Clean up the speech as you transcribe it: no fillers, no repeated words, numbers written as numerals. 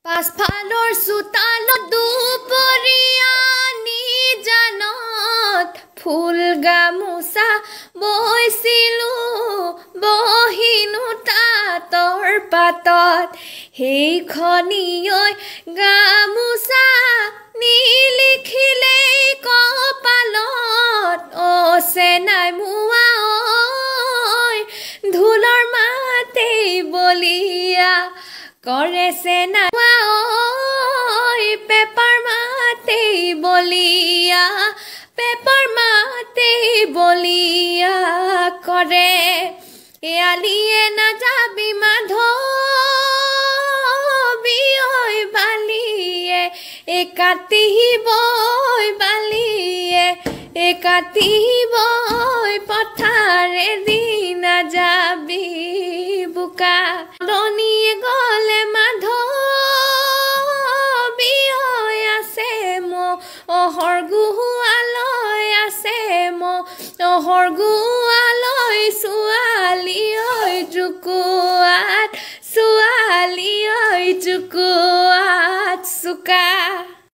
পাছফালৰ চোতালত দুপৰীয়া নিজানত ফুল গামোচা বৈছিলো বহিনো তাঁতৰ পাতত সেইখনিয়ৈ গামোচা নিলিখিলে কপালত চেনাই মোৱা ঐ ঢোলৰ মাতে বলিয়া কৰে চেনাই পেপাৰ মাতে বলিয়া পেপাৰ মাতে বলিয়া কৰে এয়ালিয়ে নাযাবি মাধৱী ঐ বালিয়ে কাটিবই বালিয়ে কাটিবই পথাৰেদি নাযাবি বোকা দনিয়ে গলে মাধৱী ঐ আছে অহৰ গুৱালৈ আছে অহৰ গুৱালৈ ছোৱালী ঐ জুকুৱাত ছোৱালী ঐ জুকুৱাত চোকা।